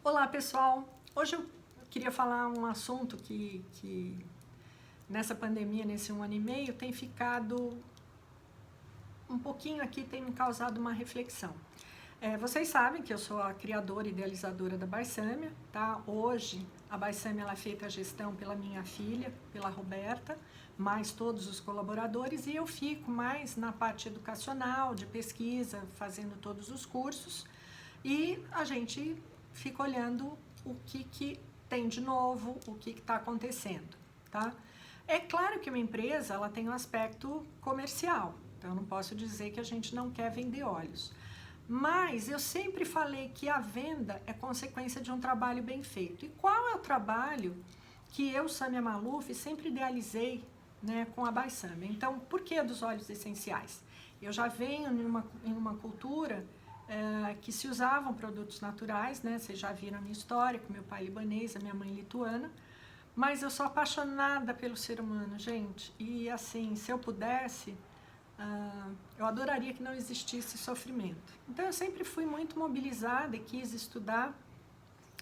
Olá pessoal, hoje eu queria falar um assunto que nessa pandemia, nesse 1 ano e meio, tem ficado um pouquinho aqui, tem me causado uma reflexão. Vocês sabem que eu sou a criadora e idealizadora da Baissâmia, tá? Hoje a Baissâmia ela é feita a gestão pela minha filha, pela Roberta, mais todos os colaboradores, e eu fico mais na parte educacional, de pesquisa, fazendo todos os cursos, e a gente fica olhando o que tem de novo, o que está acontecendo, tá? É claro que uma empresa ela tem um aspecto comercial, então eu não posso dizer que a gente não quer vender óleos. Mas eu sempre falei que a venda é consequência de um trabalho bem feito. E qual é o trabalho que eu, Sâmia Maluf, sempre idealizei, né, com a Baissâmia? Então, por que dos óleos essenciais? Eu já venho em uma cultura que se usavam produtos naturais, né? Vocês já viram a minha história, com meu pai libanês, a minha mãe lituana. Mas eu sou apaixonada pelo ser humano, gente. E assim, se eu pudesse, eu adoraria que não existisse sofrimento. Então eu sempre fui muito mobilizada e quis estudar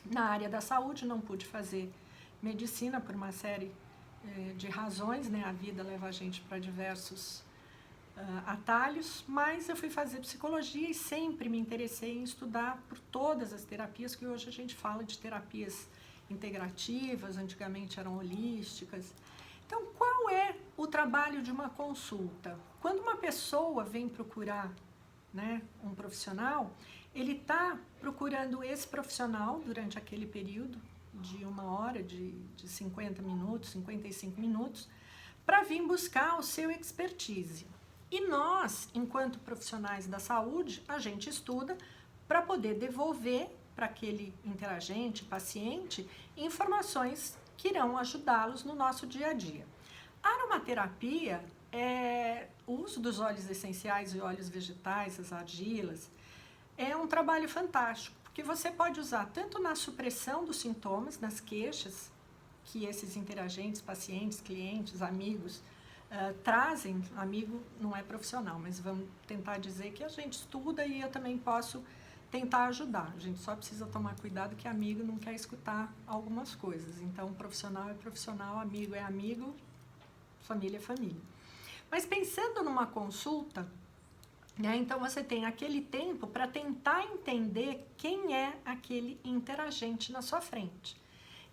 na área da saúde. Não pude fazer medicina por uma série de razões, né? A vida leva a gente para diversos atalhos, mas eu fui fazer psicologia e sempre me interessei em estudar por todas as terapias, que hoje a gente fala de terapias integrativas, antigamente eram holísticas. Então, qual é o trabalho de uma consulta? Quando uma pessoa vem procurar, né, um profissional, ele está procurando esse profissional durante aquele período de 1 hora, de 50 minutos, 55 minutos, para vir buscar o seu expertise. E nós, enquanto profissionais da saúde, a gente estuda para poder devolver para aquele interagente, paciente, informações que irão ajudá-los no nosso dia a dia. A aromaterapia, o uso dos óleos essenciais e óleos vegetais, as argilas, é um trabalho fantástico, porque você pode usar tanto na supressão dos sintomas, nas queixas, que esses interagentes, pacientes, clientes, amigos, trazem. Amigo não é profissional, mas vamos tentar dizer que a gente estuda e eu também posso tentar ajudar. A gente só precisa tomar cuidado que amigo não quer escutar algumas coisas. Então, profissional é profissional, amigo é amigo, família é família. Mas pensando numa consulta, né, então você tem aquele tempo para tentar entender quem é aquele interagente na sua frente.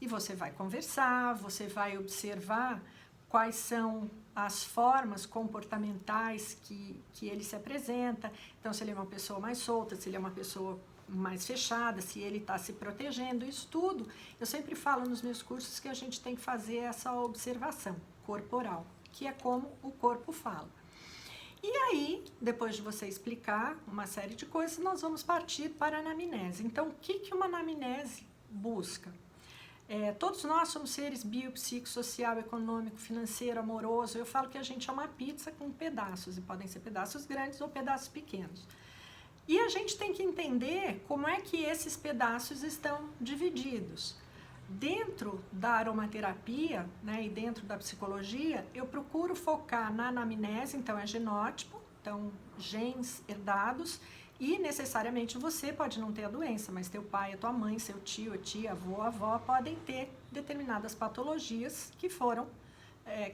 E você vai conversar, você vai observar quais são as formas comportamentais que ele se apresenta. Então, se ele é uma pessoa mais solta, se ele é uma pessoa mais fechada, se ele está se protegendo, isso tudo. Eu sempre falo nos meus cursos que a gente tem que fazer essa observação corporal, que é como o corpo fala. E aí, depois de você explicar uma série de coisas, nós vamos partir para a anamnese. Então, o que uma anamnese busca? Todos nós somos seres biopsicossocial, econômico, financeiro, amoroso. Eu falo que a gente é uma pizza com pedaços, e podem ser pedaços grandes ou pedaços pequenos. E a gente tem que entender como é que esses pedaços estão divididos. Dentro da aromaterapia, né, e dentro da psicologia, eu procuro focar na anamnese, então é genótipo, então genes herdados, e necessariamente você pode não ter a doença, mas teu pai, a tua mãe, seu tio, a tia, avô, avó podem ter determinadas patologias que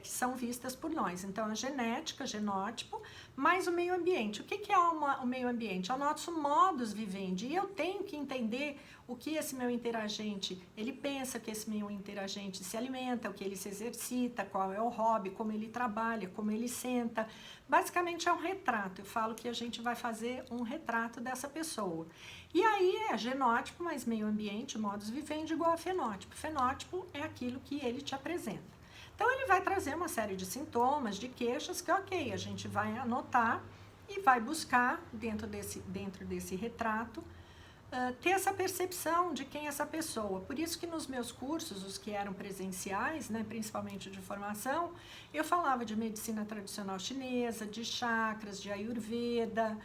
que são vistas por nós. Então, a genética, genótipo, mais o meio ambiente. O que é o meio ambiente? É o nosso modus vivendi. E eu tenho que entender o que esse meu interagente, ele pensa, que esse meu interagente se alimenta, o que ele se exercita, qual é o hobby, como ele trabalha, como ele senta. Basicamente é um retrato. Eu falo que a gente vai fazer um retrato dessa pessoa. E aí é genótipo mais meio ambiente, modus vivendi igual a fenótipo. Fenótipo é aquilo que ele te apresenta. Então, ele vai trazer uma série de sintomas, de queixas, que ok, a gente vai anotar e vai buscar, dentro desse retrato, ter essa percepção de quem é essa pessoa. Por isso que nos meus cursos, os que eram presenciais, né, principalmente de formação, eu falava de medicina tradicional chinesa, de chakras, de ayurveda,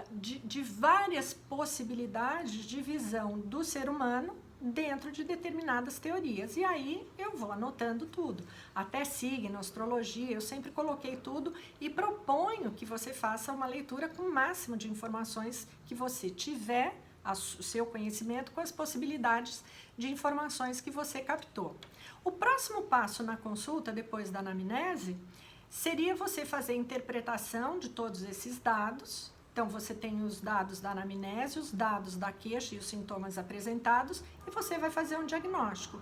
de várias possibilidades de visão do ser humano dentro de determinadas teorias. E aí eu vou anotando tudo, até signo, astrologia, eu sempre coloquei tudo e proponho que você faça uma leitura com o máximo de informações que você tiver o seu conhecimento com as possibilidades de informações que você captou. O próximo passo na consulta, depois da anamnese, seria você fazer a interpretação de todos esses dados. Então, você tem os dados da anamnese, os dados da queixa e os sintomas apresentados, e você vai fazer um diagnóstico.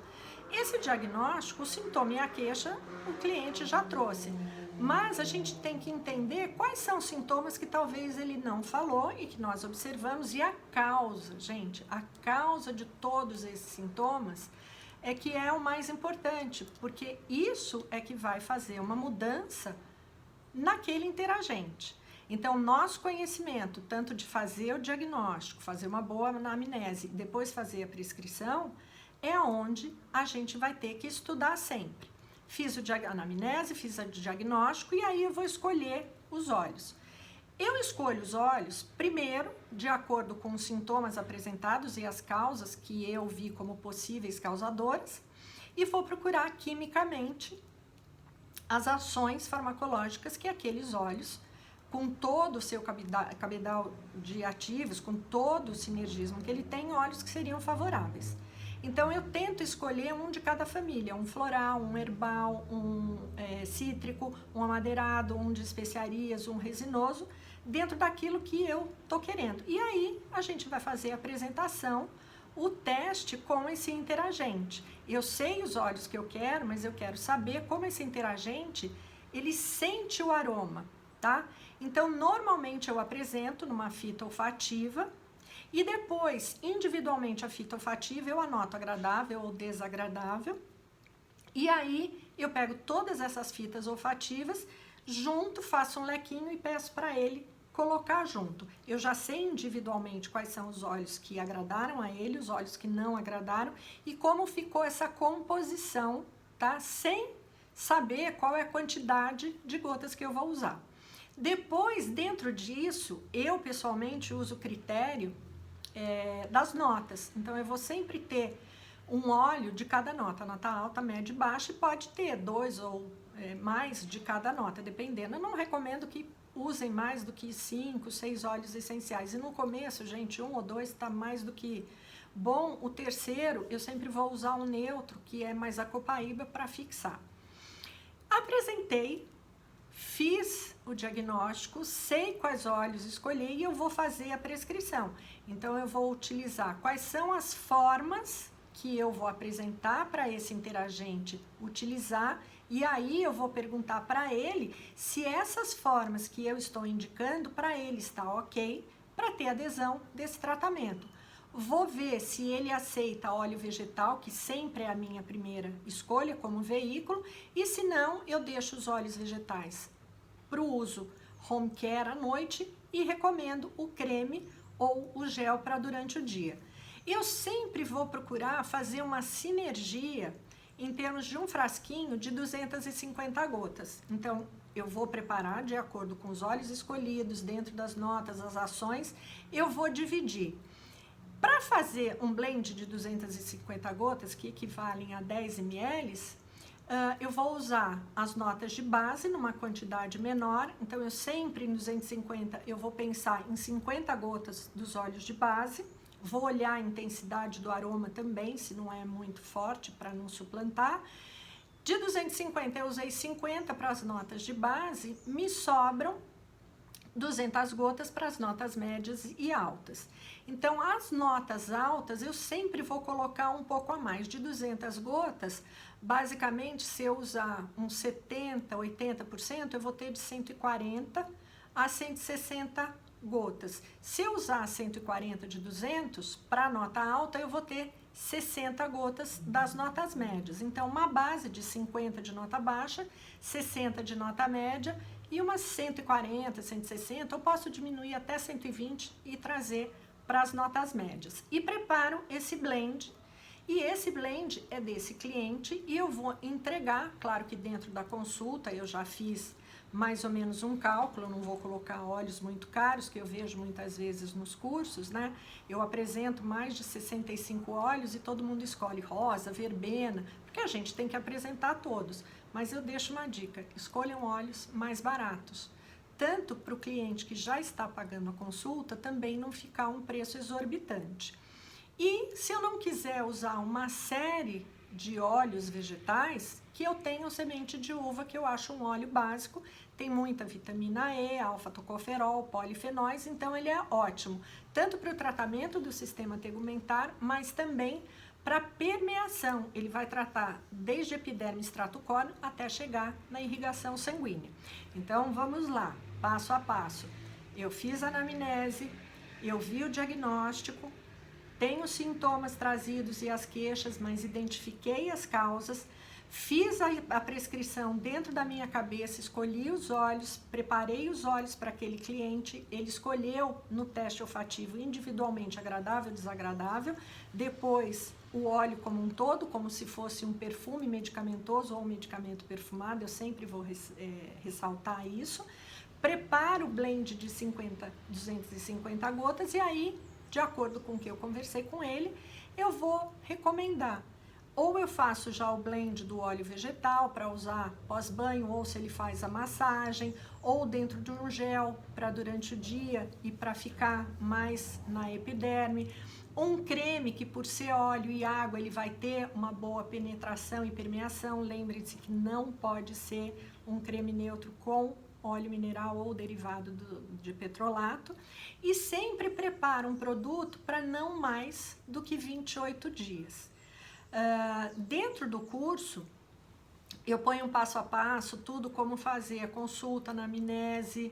Esse diagnóstico, o sintoma e a queixa, o cliente já trouxe. Mas a gente tem que entender quais são os sintomas que talvez ele não falou e que nós observamos, e a causa, gente, a causa de todos esses sintomas é que é o mais importante, porque isso é que vai fazer uma mudança naquele interagente. Então, nosso conhecimento, tanto de fazer o diagnóstico, fazer uma boa anamnese, depois fazer a prescrição, é onde a gente vai ter que estudar sempre. Fiz a anamnese, fiz o diagnóstico e aí eu vou escolher os olhos. Eu escolho os olhos, primeiro, de acordo com os sintomas apresentados e as causas que eu vi como possíveis causadoras, e vou procurar quimicamente as ações farmacológicas que aqueles olhos, com todo o seu cabedal de ativos, com todo o sinergismo que ele tem, olhos que seriam favoráveis. Então, eu tento escolher um de cada família, um floral, um herbal, um cítrico, um amadeirado, um de especiarias, um resinoso, dentro daquilo que eu tô querendo. E aí, a gente vai fazer a apresentação, o teste com esse interagente. Eu sei os olhos que eu quero, mas eu quero saber como esse interagente, ele sente o aroma, tá? Então, normalmente eu apresento numa fita olfativa, e depois, individualmente, a fita olfativa, eu anoto agradável ou desagradável. E aí, eu pego todas essas fitas olfativas, junto, faço um lequinho e peço para ele colocar junto. Eu já sei individualmente quais são os olhos que agradaram a ele, os olhos que não agradaram, e como ficou essa composição, tá? Sem saber qual é a quantidade de gotas que eu vou usar. Depois, dentro disso, eu pessoalmente uso o critério das notas. Então, eu vou sempre ter um óleo de cada nota alta, média e baixa, e pode ter 2 ou mais de cada nota, dependendo. Eu não recomendo que usem mais do que 5, 6 óleos essenciais. E no começo, gente, 1 ou 2 está mais do que bom. O terceiro, eu sempre vou usar um neutro, que é mais a copaíba, para fixar. Apresentei, fiz o diagnóstico, sei quais óleos escolher e eu vou fazer a prescrição. Então, eu vou utilizar quais são as formas que eu vou apresentar para esse interagente utilizar, e aí eu vou perguntar para ele se essas formas que eu estou indicando para ele está ok para ter adesão desse tratamento. Vou ver se ele aceita óleo vegetal, que sempre é a minha primeira escolha como veículo, e se não, eu deixo os óleos vegetais para o uso home care à noite e recomendo o creme ou o gel para durante o dia. Eu sempre vou procurar fazer uma sinergia em termos de um frasquinho de 250 gotas. Então, eu vou preparar de acordo com os óleos escolhidos, dentro das notas, as ações, eu vou dividir. Para fazer um blend de 250 gotas, que equivalem a 10 ml, eu vou usar as notas de base numa quantidade menor. Então, eu sempre em 250, eu vou pensar em 50 gotas dos óleos de base. Vou olhar a intensidade do aroma também, se não é muito forte, para não suplantar. De 250, eu usei 50 para as notas de base, me sobram 200 gotas para as notas médias e altas. Então, as notas altas, eu sempre vou colocar um pouco a mais. De 200 gotas, basicamente, se eu usar uns 70%, 80%, eu vou ter de 140 a 160 gotas. Se eu usar 140 de 200, para a nota alta, eu vou ter 60 gotas das notas médias. Então, uma base de 50 de nota baixa, 60 de nota média e umas 140, 160, eu posso diminuir até 120 e trazer para as notas médias. E preparo esse blend, e esse blend é desse cliente e eu vou entregar, claro que dentro da consulta eu já fiz mais ou menos um cálculo, eu não vou colocar óleos muito caros, que eu vejo muitas vezes nos cursos, né? Eu apresento mais de 65 óleos e todo mundo escolhe rosa, verbena, porque a gente tem que apresentar todos. Mas eu deixo uma dica, escolham óleos mais baratos, tanto para o cliente que já está pagando a consulta também não ficar um preço exorbitante. E se eu não quiser usar uma série de óleos vegetais, que eu tenho semente de uva, que eu acho um óleo básico, tem muita vitamina E, alfa-tocoferol, polifenóis, então ele é ótimo, tanto para o tratamento do sistema tegumentar, mas também para permeação. Ele vai tratar desde epiderme e extrato córneo até chegar na irrigação sanguínea. Então vamos lá, passo a passo. Eu fiz a anamnese, eu vi o diagnóstico, tenho sintomas trazidos e as queixas, mas identifiquei as causas, fiz a prescrição dentro da minha cabeça, escolhi os óleos, preparei os óleos para aquele cliente, ele escolheu no teste olfativo individualmente agradável, desagradável, depois o óleo como um todo, como se fosse um perfume medicamentoso ou um medicamento perfumado, eu sempre vou ressaltar isso, preparo o blend de 250 gotas e aí, de acordo com o que eu conversei com ele, eu vou recomendar. Ou eu faço já o blend do óleo vegetal para usar pós-banho, ou se ele faz a massagem, ou dentro de um gel para durante o dia e para ficar mais na epiderme. Um creme que por ser óleo e água ele vai ter uma boa penetração e permeação. Lembre-se que não pode ser um creme neutro com óleo mineral ou derivado de petrolato, e sempre prepara um produto para não mais do que 28 dias. Dentro do curso, eu ponho um passo a passo, tudo como fazer a consulta, anamnese,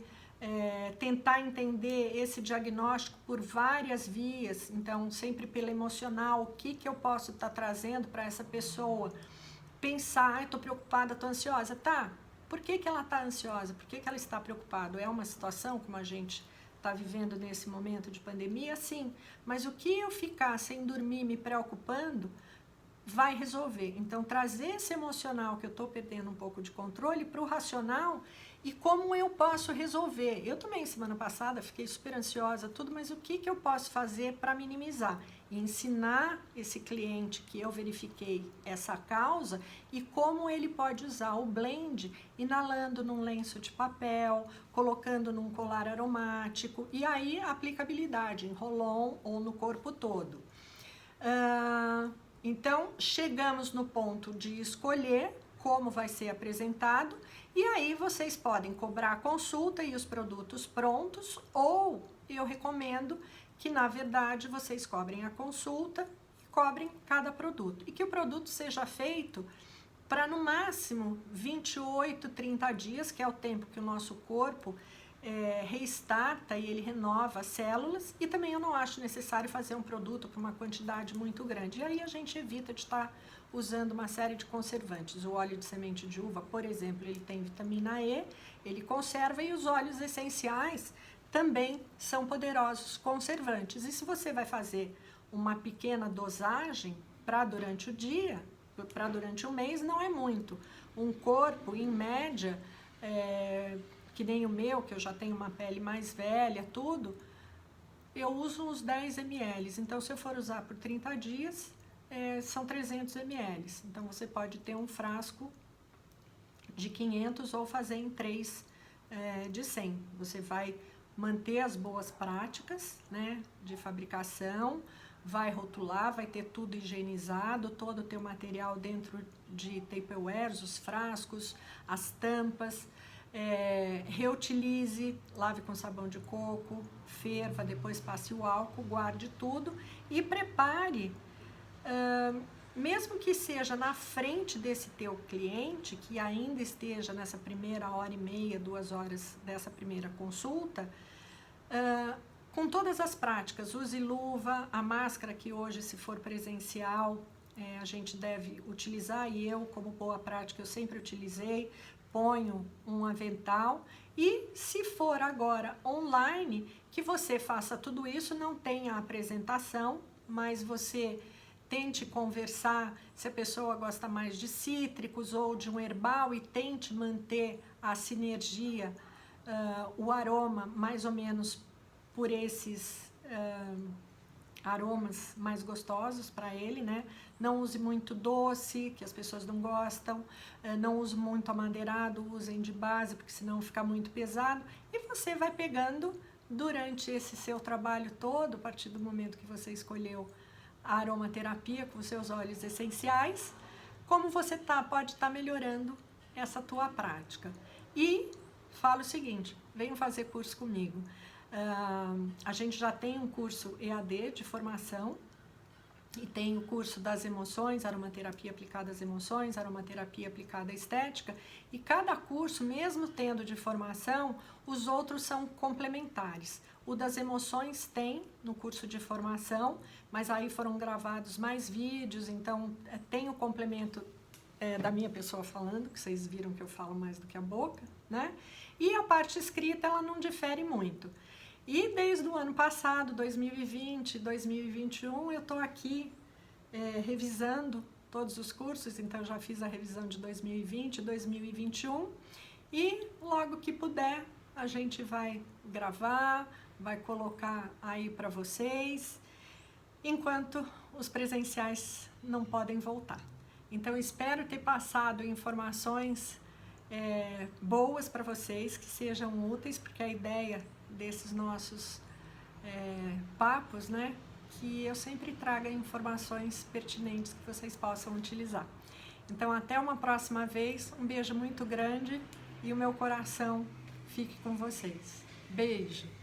tentar entender esse diagnóstico por várias vias, então sempre pelo emocional, o que eu posso estar trazendo para essa pessoa, pensar, estou preocupada, estou ansiosa, tá? Por que ela está ansiosa? Por que ela está preocupada? É uma situação como a gente está vivendo nesse momento de pandemia? Sim, mas o que eu ficar sem dormir me preocupando vai resolver. Então, trazer esse emocional que eu estou perdendo um pouco de controle para o racional e como eu posso resolver. Eu também, semana passada, fiquei super ansiosa, tudo, mas o que eu posso fazer para minimizar? E ensinar esse cliente que eu verifiquei essa causa e como ele pode usar o blend inalando num lenço de papel, colocando num colar aromático e aí a aplicabilidade em roll-on ou no corpo todo. Então, chegamos no ponto de escolher como vai ser apresentado e aí vocês podem cobrar a consulta e os produtos prontos ou eu recomendo que, na verdade, vocês cobrem a consulta e cobrem cada produto. E que o produto seja feito para, no máximo, 28, 30 dias, que é o tempo que o nosso corpo restarta e ele renova as células, e também eu não acho necessário fazer um produto com uma quantidade muito grande. E aí a gente evita de estar usando uma série de conservantes. O óleo de semente de uva, por exemplo, ele tem vitamina E, ele conserva, e os óleos essenciais também são poderosos conservantes. E se você vai fazer uma pequena dosagem para durante o dia, para durante o mês, não é muito. Um corpo, em média, que nem o meu, que eu já tenho uma pele mais velha, tudo, eu uso uns 10 ml. Então, se eu for usar por 30 dias, são 300 ml. Então, você pode ter um frasco de 500 ou fazer em 3 de 100. Você vai manter as boas práticas, né, de fabricação, vai rotular, vai ter tudo higienizado, todo o teu material dentro de Tupperwares, os frascos, as tampas. Reutilize, lave com sabão de coco, ferva, depois passe o álcool, guarde tudo e prepare, mesmo que seja na frente desse teu cliente, que ainda esteja nessa primeira hora e meia, 2 horas dessa primeira consulta, com todas as práticas, use luva, a máscara que hoje, se for presencial, a gente deve utilizar, e eu, como boa prática, eu sempre utilizei, ponho um avental, e se for agora online, que você faça tudo isso, não tenha apresentação, mas você tente conversar se a pessoa gosta mais de cítricos ou de um herbal e tente manter a sinergia, o aroma mais ou menos por esses aromas mais gostosos para ele, né? Não use muito doce, que as pessoas não gostam, não use muito amadeirado, usem de base, porque senão fica muito pesado. E você vai pegando durante esse seu trabalho todo, a partir do momento que você escolheu a aromaterapia com os seus óleos essenciais, como você pode estar melhorando essa tua prática. E falo o seguinte, venham fazer curso comigo. A gente já tem um curso EAD de formação e tem o curso das emoções, aromaterapia aplicada às emoções, aromaterapia aplicada à estética, e cada curso, mesmo tendo de formação, os outros são complementares. O das emoções tem no curso de formação, mas aí foram gravados mais vídeos, então tem o complemento da minha pessoa falando, que vocês viram que eu falo mais do que a boca, né? E a parte escrita, ela não difere muito. E desde o ano passado, 2020, 2021, eu estou aqui revisando todos os cursos, então eu já fiz a revisão de 2020, 2021, e logo que puder a gente vai gravar, vai colocar aí para vocês, enquanto os presenciais não podem voltar. Então espero ter passado informações boas para vocês, que sejam úteis, porque a ideia desses nossos papos, né, que eu sempre traga informações pertinentes que vocês possam utilizar. Então até uma próxima vez, um beijo muito grande e o meu coração fique com vocês. Beijo!